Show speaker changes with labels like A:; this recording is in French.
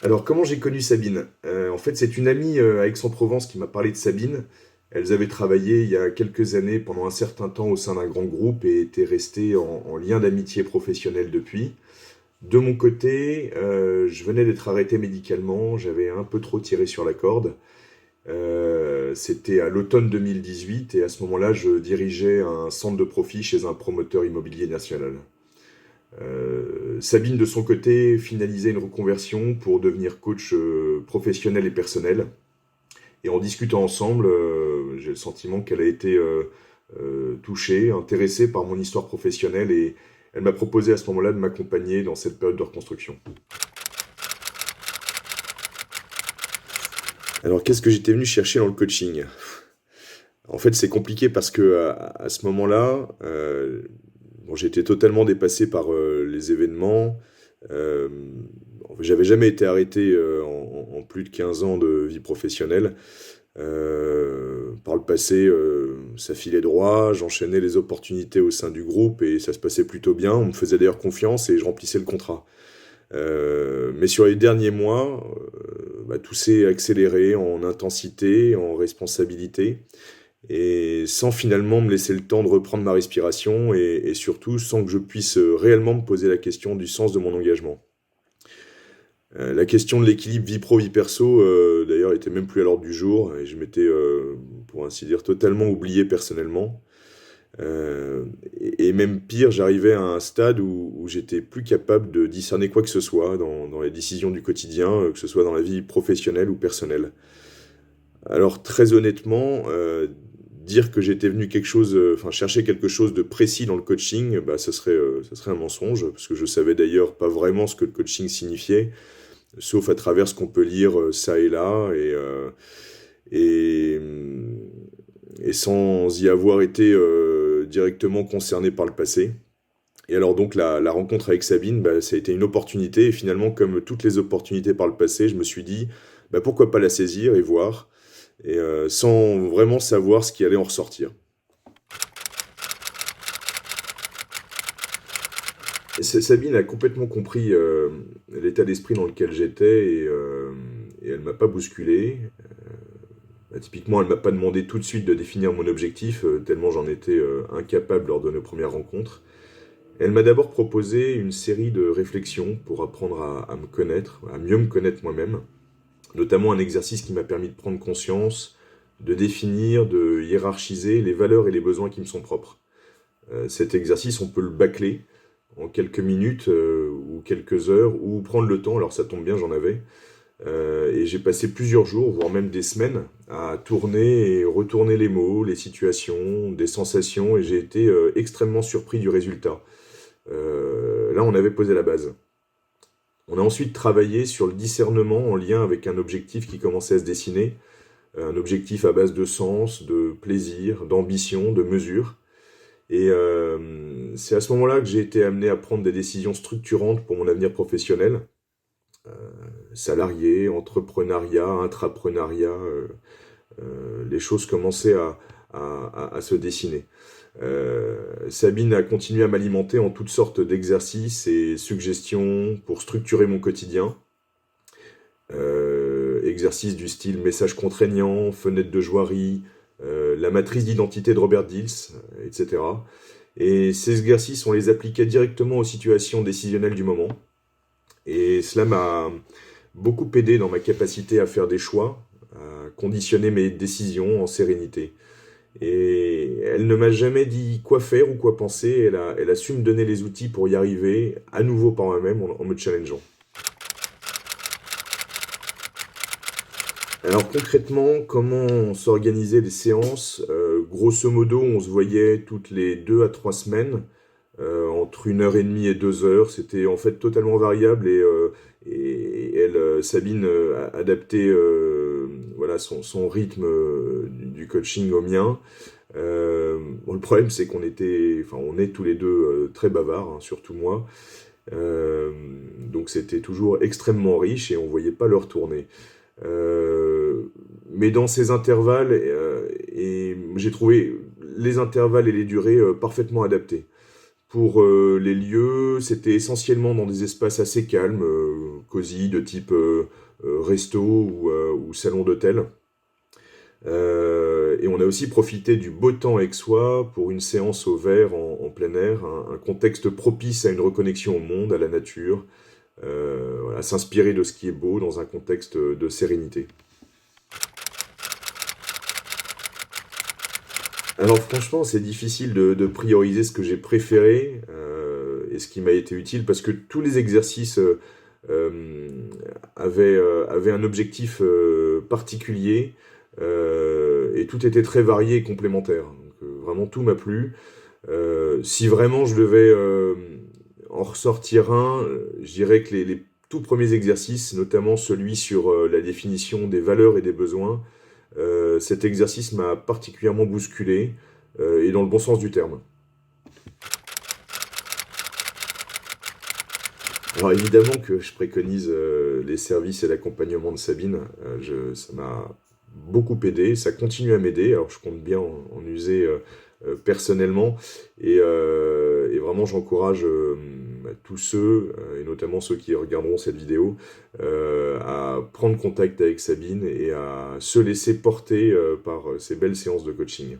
A: Alors, comment j'ai connu Sabine? En fait, c'est une amie à Aix-en-Provence qui m'a parlé de Sabine. Elles avaient travaillé il y a quelques années pendant un certain temps au sein d'un grand groupe et étaient restées en lien d'amitié professionnelle depuis. De mon côté, je venais d'être arrêté médicalement, j'avais un peu trop tiré sur la corde. C'était à l'automne 2018 et à ce moment-là, je dirigeais un centre de profit chez un promoteur immobilier national. Sabine, de son côté, finalisait une reconversion pour devenir coach professionnel et personnel. Et en discutant ensemble, j'ai le sentiment qu'elle a été touchée, intéressée par mon histoire professionnelle et elle m'a proposé à ce moment-là de m'accompagner dans cette période de reconstruction. Alors, qu'est-ce que j'étais venu chercher dans le coaching? En fait, c'est compliqué parce que à ce moment-là, bon, j'étais totalement dépassé par les événements. Euh, J'avais jamais été arrêté en plus de 15 ans de vie professionnelle. Par le passé, ça filait droit, j'enchaînais les opportunités au sein du groupe et ça se passait plutôt bien. On me faisait d'ailleurs confiance et je remplissais le contrat. Mais sur les derniers mois, tout s'est accéléré en intensité, en responsabilité, et sans finalement me laisser le temps de reprendre ma respiration et surtout sans que je puisse réellement me poser la question du sens de mon engagement. La question de l'équilibre vie pro-vie perso, d'ailleurs, était même plus à l'ordre du jour et je m'étais, pour ainsi dire, totalement oublié personnellement. Et même pire, j'arrivais à un stade où j'étais plus capable de discerner quoi que ce soit dans les décisions du quotidien, que ce soit dans la vie professionnelle ou personnelle. Alors très honnêtement, dire que j'étais venu quelque chose, enfin chercher quelque chose de précis dans le coaching, bah ça serait un mensonge, parce que je savais d'ailleurs pas vraiment ce que le coaching signifiait, sauf à travers ce qu'on peut lire ça et là, et, et sans y avoir été directement concerné par le passé. Et alors donc la rencontre avec Sabine, bah, ça a été une opportunité, et finalement comme toutes les opportunités par le passé, je me suis dit, bah, pourquoi pas la saisir et voir, et sans vraiment savoir ce qui allait en ressortir. Sabine a complètement compris l'état d'esprit dans lequel j'étais et elle m'a pas bousculé. Typiquement, elle m'a pas demandé tout de suite de définir mon objectif, tellement j'en étais incapable lors de nos premières rencontres. Elle m'a d'abord proposé une série de réflexions pour apprendre à me connaître, à mieux me connaître moi-même, notamment un exercice qui m'a permis de prendre conscience, de définir, de hiérarchiser les valeurs et les besoins qui me sont propres. Cet exercice, on peut le bâcler en quelques minutes ou quelques heures, ou prendre le temps, alors ça tombe bien, j'en avais. Et j'ai passé plusieurs jours, voire même des semaines, à tourner et retourner les mots, les situations, des sensations, et j'ai été extrêmement surpris du résultat. Là, on avait posé la base. On a ensuite travaillé sur le discernement en lien avec un objectif qui commençait à se dessiner, un objectif à base de sens, de plaisir, d'ambition, de mesure. Et c'est à ce moment-là que j'ai été amené à prendre des décisions structurantes pour mon avenir professionnel, euh, salarié, entrepreneuriat, intrapreneuriat, les choses commençaient à se dessiner. Sabine a continué à m'alimenter en toutes sortes d'exercices et suggestions pour structurer mon quotidien. Exercices du style message contraignant, fenêtre de joierie, la matrice d'identité de Robert Dills, etc. Et ces exercices, on les appliquait directement aux situations décisionnelles du moment. Et cela m'a beaucoup aidé dans ma capacité à faire des choix, à conditionner mes décisions en sérénité. Et elle ne m'a jamais dit quoi faire ou quoi penser, elle a su me donner les outils pour y arriver, à nouveau par moi-même, en me challengeant. Alors concrètement, comment s'organiser les séances? Grosso modo, on se voyait toutes les 2 à 3 semaines, entre 1 heure et demie et 2 heures. C'était en fait totalement variable et elle, Sabine, adaptait voilà, son rythme du coaching au mien. Bon, le problème, c'est enfin, on est tous les deux très bavards, hein, surtout moi. Euh, donc c'était toujours extrêmement riche et on voyait pas l'heure tourner. Euh, mais dans ces intervalles, et j'ai trouvé les intervalles et les durées parfaitement adaptés. Pour les lieux, c'était essentiellement dans des espaces assez calmes, cosy, de type resto ou salon d'hôtel. Et on a aussi profité du beau temps aixois pour une séance au vert en plein air, un contexte propice à une reconnexion au monde, à la nature, voilà, s'inspirer de ce qui est beau dans un contexte de sérénité. Alors franchement, c'est difficile de prioriser ce que j'ai préféré et ce qui m'a été utile parce que tous les exercices euh, avaient un objectif particulier et tout était très varié et complémentaire. Donc, vraiment tout m'a plu. Si vraiment je devais en ressortir un, je dirais que les tout premiers exercices, notamment celui sur la définition des valeurs et des besoins, cet exercice m'a particulièrement bousculé, et dans le bon sens du terme. Alors évidemment que je préconise les services et l'accompagnement de Sabine. Ça m'a beaucoup aidé, ça continue à m'aider. Alors je compte bien en user personnellement et vraiment j'encourage tous ceux, et notamment ceux qui regarderont cette vidéo, à prendre contact avec Sabine et à se laisser porter par ces belles séances de coaching.